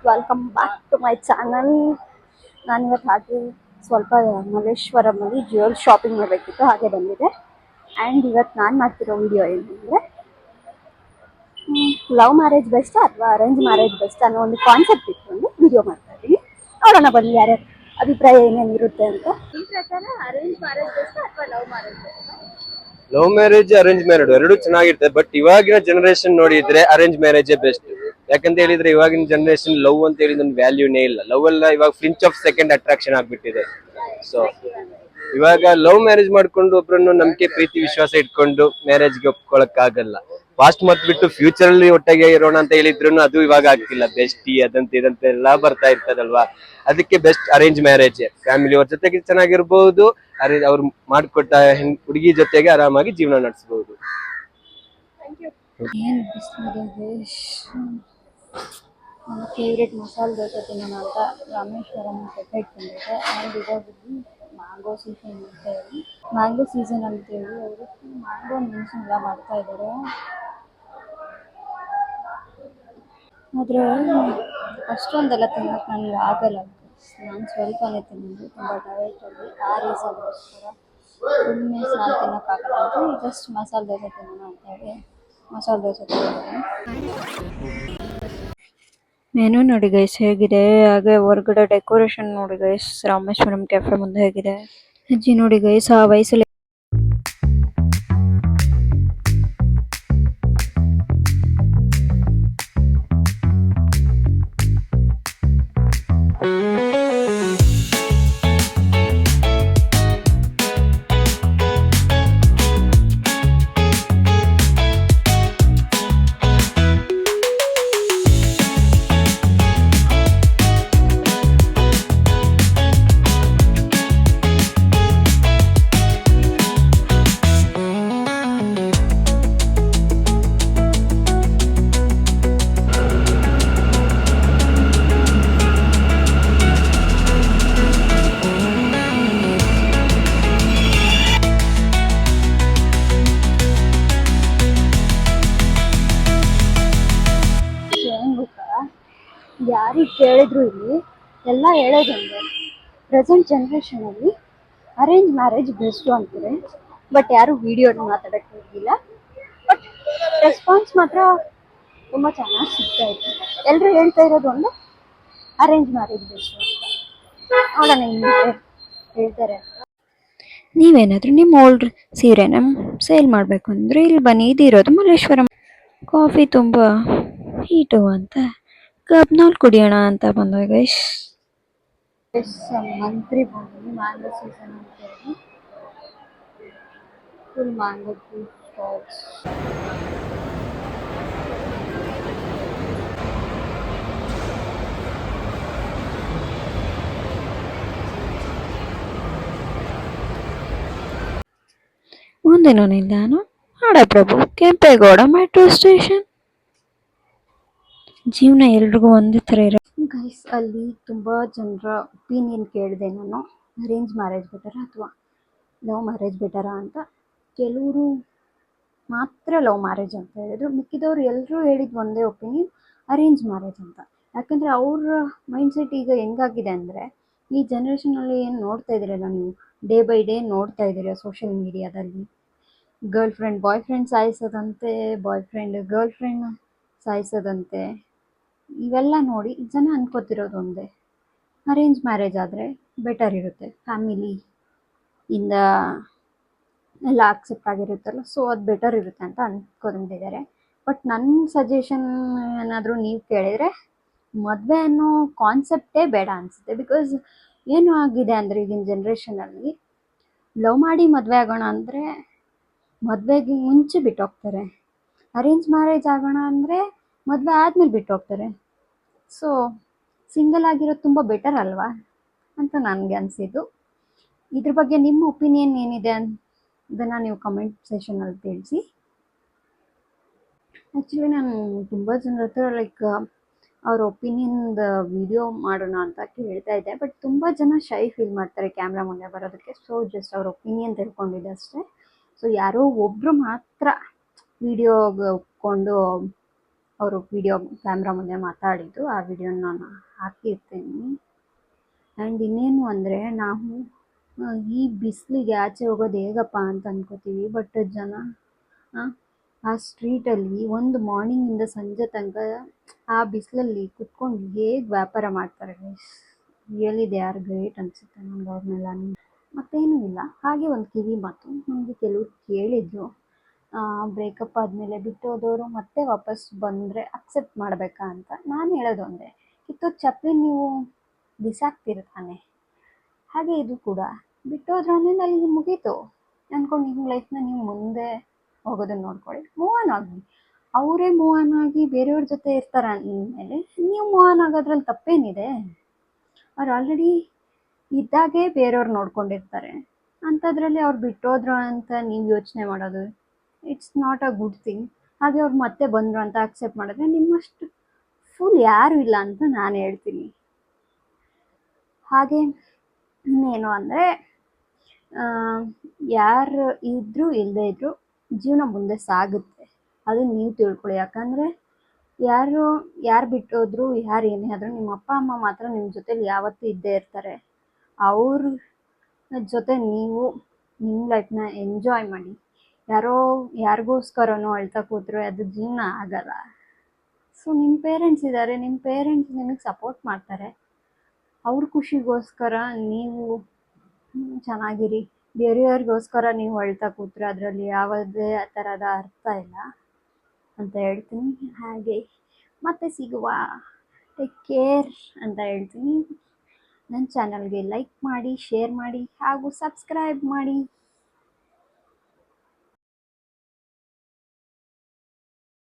Welcome back to my channel. ನಾನಿವತ್ತು ಹಾಗೆ ಸ್ವಲ್ಪ ಮಲ್ಲೇಶ್ವರಮಲ್ಲಿ ಜ್ಯುವೆಲ್ ಶಾಪಿಂಗ್ ಮಾಡಬೇಕಿತ್ತು, ಹಾಗೆ ಬಂದಿದೆ. ಆ್ಯಂಡ್ ಇವತ್ತು ನಾನು ಮಾಡ್ತಿರೋ ವಿಡಿಯೋ ಏನಂದರೆ ಲವ್ ಮ್ಯಾರೇಜ್ ಬೆಸ್ಟ್ ಅಥವಾ ಅರೇಂಜ್ ಮ್ಯಾರೇಜ್ ಬೆಸ್ಟ್ ಅನ್ನೋ ಒಂದು ಕಾನ್ಸೆಪ್ಟ್ ಇಟ್ಕೊಂಡು ವಿಡಿಯೋ ಮಾಡ್ತಾ ಇದ್ದೀನಿ. ನೋಡೋಣ ಬನ್ನಿ ಯಾರ್ಯಾರ ಅಭಿಪ್ರಾಯ ಏನೇನಿರುತ್ತೆ ಅಂತ. ಈ ಪ್ರಕಾರ ಅರೇಂಜ್ ಮ್ಯಾರೇಜ್ ಬೆಸ್ಟ್ ಅಥವಾ love marriage best? Love marriage arrange marriage ಎರಡು ಚೆನ್ನಾಗಿರುತ್ತೆ. ಬಟ್ ಇವಾಗಿನ ಜನರೇಷನ್ ನೋಡಿದ್ರೆ ಅರೇಂಜ್ ಮ್ಯಾರೇಜ್ ಬೆಸ್ಟ್. ಯಾಕಂತ ಹೇಳಿದ್ರೆ ಇವಾಗಿನ ಜನರೇಷನ್ ಲವ್ ಅಂತ ಹೇಳಿದ ಒಂದು ವ್ಯಾಲ್ಯೂನೇ ಇಲ್ಲ. ಲವ್ ಎಲ್ಲ ಇವಾಗ ಫ್ರಿಂಚ್ ಆಫ್ ಸೆಕೆಂಡ್ ಅಟ್ರಾಕ್ಷನ್ ಆಗ್ಬಿಟ್ಟಿದೆ. ಸೊ ಇವಾಗ ಲವ್ ಮ್ಯಾರೇಜ್ ಮಾಡ್ಕೊಂಡು ಒಬ್ರನ್ನು ನಂಬಿಕೆ ಪ್ರೀತಿ ವಿಶ್ವಾಸ ಇಟ್ಕೊಂಡು ಮ್ಯಾರೇಜ್ಗೆ ಒಪ್ಕೊಳಕ್ ಆಗಲ್ಲ. ಪಾಸ್ಟ್ ಮತ್ ಬಿಟ್ಟು ಫ್ಯೂಚರ್ ಅಲ್ಲಿ ಒಟ್ಟಿಗೆ ಇರೋಣ ಅಂತ ಹೇಳಿದ್ರು ಅದು ಇವಾಗ ಆಗ್ತಿಲ್ಲ. ಬೆಸ್ಟಿ ಅದಂತ ಇದಂತ ಎಲ್ಲ ಬರ್ತಾ ಇರ್ತದಲ್ವಾ. ಅದಕ್ಕೆ ಬೆಸ್ಟ್ ಅರೇಂಜ್ ಮ್ಯಾರೇಜ್. ಫ್ಯಾಮಿಲಿ ಅವ್ರ ಜೊತೆಗೆ ಚೆನ್ನಾಗಿರ್ಬಹುದು, ಅವ್ರು ಮಾಡಿಕೊಟ್ಟ ಹುಡುಗಿ ಜೊತೆಗೆ ಆರಾಮಾಗಿ ಜೀವನ ನಡೆಸಬಹುದು. ಏನು ನನ್ನ ಫೇವ್ರೆಟ್ ಮಸಾಲೆ ದೋಸೆ ತಿನ್ನೋಣ ಅಂತ ರಾಮೇಶ್ವರಂ ಪೆಟ್ಟೆಗೆ ಬಂದಿದೆ. ಆ್ಯಂಡ್ ಇವಾಗ ಮ್ಯಾಂಗೋ ಸೀಸನ್ ಅಂತೇಳಿ ಅವರು ಮ್ಯಾಂಗೋ ಮೆಣಸಿನ ಎಲ್ಲ ಮಾಡ್ತಾ ಇದ್ದಾರೆ. ಆದರೆ ಅಷ್ಟೊಂದೆಲ್ಲ ತಿನ್ನೋಕ್ಕೆ ನನಗೆ ಆಗಲ್ಲ. ನಾನು ಸ್ವಲ್ಪನೇ ತಿನ್ನೋದು, ತುಂಬ ಡಯಟಲ್ಲಿ. ಆ ರೀಸನ್ಗೋಸ್ಕರ ಸುಮ್ಮನೆ ನಾನು ತಿನ್ನೋಕ್ಕಾಗಲ್ಲ ಅಂತ ಜಸ್ಟ್ ಮಸಾಲೆ ದೋಸೆ ತಿನ್ನೋಣ ಅಂತೇಳಿ ಮಸಾಲೆ ದೋಸೆ ತಿಂದಿದ್ದೀನಿ. ಮೆನು ನೋಡಿ ಗೈಸ್ ಹೇಗಿದೆ, ಹಾಗೆ ಹೊರಗಡೆ ಡೆಕೋರೇಷನ್ ನೋಡಿ ಗೈಸ್. ರಾಮೇಶ್ವರಂ ಕೆಫೆ ಮುಂದೆ ಹೇಗಿದೆ. ಅಜ್ಜಿ ನೋಡಿ ಗೈಸ್, ಆ ವಯಸ್ಸಲ್ಲಿ ಯಾರಿಗೆ ಕೇಳಿದ್ರು ಇಲ್ಲಿ ಎಲ್ಲ ಹೇಳೋದಂದ್ರೆ ಪ್ರೆಸೆಂಟ್ ಜನ್ರೇಷನಲ್ಲಿ ಅರೇಂಜ್ ಮ್ಯಾರೇಜ್ ಬೆಸ್ಟು ಅಂತಾರೆ. ಬಟ್ ಯಾರು ವಿಡಿಯೋನ ಮಾತಾಡೋಕ್ಕೆ ಹೋಗಿಲ್ಲ. ಬಟ್ ರೆಸ್ಪಾನ್ಸ್ ಮಾತ್ರ ತುಂಬ ಚೆನ್ನಾಗಿ ಸಿಗ್ತಾ ಇತ್ತು. ಎಲ್ಲರೂ ಹೇಳ್ತಾ ಇರೋದು ಒಂದು ಅರೇಂಜ್ ಮ್ಯಾರೇಜ್ ಬೆಸ್ಟು ಅಂತ. ನೋಡೋಣ ಹಿಂಗೆ ಹೇಳ್ತಾರೆ. ನೀವೇನಾದರೂ ನಿಮ್ಮ ಓಲ್ಡ್ ಸೀರೆನ ಸೇಲ್ ಮಾಡಬೇಕು ಅಂದರೆ ಇಲ್ಲಿ ಬನ್ನಿ. ಇದಿರೋದು ಮಲ್ಲೇಶ್ವರಂ. ಕಾಫಿ ತುಂಬ ಹೀಟು ಅಂತ ಕಬ್ನಲ್ಲಿ ಕುಡಿಯೋಣ ಅಂತ ಬಂದ ಗೈಸ್. ಮಂತ್ರಿ ಬಂದು ಮ್ಯಾಂಗೋ ಸೀಸನ್ ಅಂತ ಹೇಳಿ ಫುಲ್ ಮ್ಯಾಂಗೋ ಜ್ಯೂಸ್ ಸ್ಟಾಲ್ಸ್. ಮುಂದಿನ ನಿಲ್ದಾಣ ಹಡಪ್ರಭು ಕೆಂಪೇಗೌಡ ಮೆಟ್ರೋ ಸ್ಟೇಷನ್. ಜೀವನ ಎಲ್ರಿಗೂ ಒಂದೇ ಥರ ಇರೋ ಗೈಸ್. ಅಲ್ಲಿ ತುಂಬ ಜನರ ಒಪಿನಿಯನ್ ಕೇಳಿದೆ ನಾನು, ಅರೇಂಜ್ ಮ್ಯಾರೇಜ್ ಬೆಟರಾ ಅಥವಾ ಲವ್ ಮ್ಯಾರೇಜ್ ಬೆಟರಾ ಅಂತ. ಕೆಲವರು ಮಾತ್ರ ಲವ್ ಮ್ಯಾರೇಜ್ ಅಂತ ಹೇಳಿದ್ರು, ಮಿಕ್ಕಿದವ್ರು ಎಲ್ಲರೂ ಹೇಳಿದ್ದು ಒಂದೇ ಒಪಿನಿಯನ್, ಅರೇಂಜ್ ಮ್ಯಾರೇಜ್ ಅಂತ. ಯಾಕಂದರೆ ಅವ್ರ ಮೈಂಡ್ಸೆಟ್ ಈಗ ಹೆಂಗಾಗಿದೆ ಅಂದರೆ, ಈ ಜನ್ರೇಷನಲ್ಲಿ ಏನು ನೋಡ್ತಾ ಇದ್ದೀರಲ್ಲ ನೀವು, ಡೇ ಬೈ ಡೇ ನೋಡ್ತಾ ಇದ್ದೀರ ಸೋಷಿಯಲ್ ಮೀಡಿಯಾದಲ್ಲಿ. Girl friend boy friend ಸಾಯಿಸೋದಂತೆ, boy friend girl friend ಸಾಯಿಸೋದಂತೆ. ಇವೆಲ್ಲ ನೋಡಿ ಜನ ಅನ್ಕೋತಿರೋದು ಒಂದೇ, ಅರೇಂಜ್ ಮ್ಯಾರೇಜ್ ಆದರೆ ಬೆಟರ್ ಇರುತ್ತೆ, ಫ್ಯಾಮಿಲಿ ಇಂದ ಎಲ್ಲ ಅಕ್ಸೆಪ್ಟ್ ಆಗಿರುತ್ತಲ್ಲ, ಸೊ ಅದು ಬೆಟರ್ ಇರುತ್ತೆ ಅಂತ ಅಂದ್ಕೊಂಡಿದ್ದಾರೆ. ಬಟ್ ನನ್ನ ಸಜೆಷನ್ ಏನಾದರೂ ನೀವು ಕೇಳಿದರೆ, ಮದುವೆ ಅನ್ನೋ ಕಾನ್ಸೆಪ್ಟೇ ಬೇಡ ಅನಿಸುತ್ತೆ. ಬಿಕಾಸ್ ಏನು ಆಗಿದೆ ಅಂದರೆ ಈಗಿನ ಜನ್ರೇಷನಲ್ಲಿ ಲವ್ ಮಾಡಿ ಮದುವೆ ಆಗೋಣ ಅಂದರೆ ಮದುವೆಗೆ ಮುಂಚೆ ಬಿಟ್ಟೋಗ್ತಾರೆ, ಅರೇಂಜ್ ಮ್ಯಾರೇಜ್ ಆಗೋಣ ಅಂದರೆ ಮದುವೆ ಆದಮೇಲೆ ಬಿಟ್ಟು ಹೋಗ್ತಾರೆ. ಸೊ ಸಿಂಗಲ್ ಆಗಿರೋದು ತುಂಬ ಬೆಟರ್ ಅಲ್ವಾ ಅಂತ ನನಗೆ ಅನಿಸಿದ್ದು. ಇದ್ರ ಬಗ್ಗೆ ನಿಮ್ಮ ಒಪಿನಿಯನ್ ಏನಿದೆ ಅದನ್ನು ನೀವು ಕಮೆಂಟ್ ಸೆಷನಲ್ಲಿ ತಿಳಿಸಿ. ಆ್ಯಕ್ಚುಲಿ ನಾನು ತುಂಬ ಜನರ ಹತ್ರ ಅವ್ರ ಒಪಿನಿಯನ್ದ ವಿಡಿಯೋ ಮಾಡೋಣ ಅಂತ ಕೇಳ್ತಾ ಇದ್ದೆ. ಬಟ್ ತುಂಬ ಜನ ಶೈ ಫೀಲ್ ಮಾಡ್ತಾರೆ ಕ್ಯಾಮ್ರಾ ಮುಂದೆ ಬರೋದಕ್ಕೆ. ಸೊ ಜಸ್ಟ್ ಅವ್ರ ಒಪಿನಿಯನ್ ತಿಳ್ಕೊಂಡಿದ್ದೆ ಅಷ್ಟೇ. ಸೊ ಯಾರೋ ಒಬ್ಬರು ಮಾತ್ರ ವಿಡಿಯೋಗೆ ಒಪ್ಕೊಂಡು ಅವರು ಕ್ಯಾಮ್ರಾ ಮುಂದೆ ಮಾತಾಡಿದ್ದು, ಆ ವಿಡಿಯೋನ ನಾನು ಹಾಕಿರ್ತೀನಿ. ಆ್ಯಂಡ್ ಇನ್ನೇನು ಅಂದರೆ ನಾವು ಈ ಬಿಸಿಲಿಗೆ ಆಚೆ ಹೋಗೋದು ಹೇಗಪ್ಪ ಅಂತ ಅನ್ಕೋತೀವಿ, ಬಟ್ ಜನ ಆ ಸ್ಟ್ರೀಟಲ್ಲಿ ಒಂದು ಮಾರ್ನಿಂಗಿಂದ ಸಂಜೆ ತನಕ ಆ ಬಿಸಿಲಲ್ಲಿ ಕುತ್ಕೊಂಡು ಹೇಗೆ ವ್ಯಾಪಾರ ಮಾಡ್ತಾರೆ guys, really they are great ಅನಿಸುತ್ತೆ ನನಗೆ ಅವ್ರನ್ನೆಲ್ಲ. ಮತ್ತೇನೂ ಇಲ್ಲ. ಹಾಗೆ ಒಂದು ಕಿವಿ ಮಾತು ನಮಗೆ ಕೆಲವ್ರು ಕೇಳಿದ್ರು, ಬ್ರೇಕಪ್ ಆದಮೇಲೆ ಬಿಟ್ಟೋದವರು ಮತ್ತೆ ವಾಪಸ್ ಬಂದರೆ ಅಕ್ಸೆಪ್ಟ್ ಮಾಡಬೇಕಾ ಅಂತ. ನಾನು ಹೇಳೋದು ಒಂದೇ, ಕಿತ್ತೋದ ಚಪ್ಪಲಿ ನೀವು ಬಿಸಾಕ್ತೀರ ತಾನೆ, ಹಾಗೆ ಇದು ಕೂಡ ಬಿಟ್ಟೋದ್ರ ಆಮೇಲೆ ಅಲ್ಲಿಗೆ ಮುಗೀತು ಅಂದ್ಕೊಂಡು ನಿಮ್ಮ ಲೈಫ್ನ ನೀವು ಮುಂದೆ ಹೋಗೋದನ್ನ ನೋಡ್ಕೊಳ್ಳಿ, ಮೂವ್ ಆನ್ ಆಗಿ. ಅವರೇ ಮೂವ್ ಆನ್ ಆಗಿ ಬೇರೆಯವ್ರ ಜೊತೆ ಇರ್ತಾರೆ ಅಂದಮೇಲೆ ನೀವು ಮೂವ್ ಆನ್ ಆಗೋದ್ರಲ್ಲಿ ತಪ್ಪೇನಿದೆ? ಅವ್ರು ಆಲ್ರೆಡಿ ಇದ್ದಾಗೆ ಬೇರೆಯವ್ರು ನೋಡ್ಕೊಂಡಿರ್ತಾರೆ, ಅಂಥದ್ರಲ್ಲಿ ಅವ್ರು ಬಿಟ್ಟೋದ್ರು ಅಂತ ನೀವು ಯೋಚನೆ ಮಾಡೋದು it's not a good thing. ಹಾಗೆ ಅವ್ರು ಮತ್ತೆ ಬಂದರು ಅಂತ ಅಕ್ಸೆಪ್ಟ್ ಮಾಡಿದ್ರೆ ನಿಮ್ಮಷ್ಟು ಫುಲ್ ಯಾರೂ ಇಲ್ಲ ಅಂತ ನಾನು ಹೇಳ್ತೀನಿ. ಹಾಗೆ ಇನ್ನೇನು ಅಂದರೆ ಯಾರು ಇದ್ದರೂ ಇಲ್ಲದೇ ಇದ್ದರೂ ಜೀವನ ಮುಂದೆ ಸಾಗುತ್ತೆ, ಅದನ್ನು ನೀವು ತಿಳ್ಕೊಳ್ಳಿ. ಯಾಕಂದರೆ ಯಾರು ಬಿಟ್ಟೋದ್ರು, ಯಾರು ಏನೇ ಆದರೂ ನಿಮ್ಮ ಅಪ್ಪ ಅಮ್ಮ ಮಾತ್ರ ನಿಮ್ಮ ಜೊತೆಲಿ ಯಾವತ್ತೂ ಇದ್ದೇ ಇರ್ತಾರೆ. ಅವ್ರ ಜೊತೆ ನೀವು ನಿಮ್ಮ ಲೈಫ್ನ ಎಂಜಾಯ್ ಮಾಡಿ. ಯಾರಿಗೋಸ್ಕರನೋ ಅಳ್ತಾ ಕೂತ್ರೆ ಅದು ಜೀವನ ಆಗಲ್ಲ. ಸೊ ನಿಮ್ಮ ಪೇರೆಂಟ್ಸ್ ಇದ್ದಾರೆ, ನಿಮ್ಮ ಪೇರೆಂಟ್ಸ್ ನಿಮಗೆ ಸಪೋರ್ಟ್ ಮಾಡ್ತಾರೆ, ಅವ್ರ ಖುಷಿಗೋಸ್ಕರ ನೀವು ಚೆನ್ನಾಗಿರಿ. ಬೇರೆಯವ್ರಿಗೋಸ್ಕರ ನೀವು ಅಳ್ತಾ ಕೂತ್ರೆ ಅದರಲ್ಲಿ ಯಾವುದೇ ಥರದ ಅರ್ಥ ಇಲ್ಲ ಅಂತ ಹೇಳ್ತೀನಿ. ಹಾಗೆ ಮತ್ತೆ ಸಿಗುವ, ಟೇಕ್ ಕೇರ್ ಅಂತ ಹೇಳ್ತೀನಿ. ನನ್ನ ಚಾನಲ್ಗೆ ಲೈಕ್ ಮಾಡಿ, ಶೇರ್ ಮಾಡಿ ಹಾಗೂ ಸಬ್ಸ್ಕ್ರೈಬ್ ಮಾಡಿ.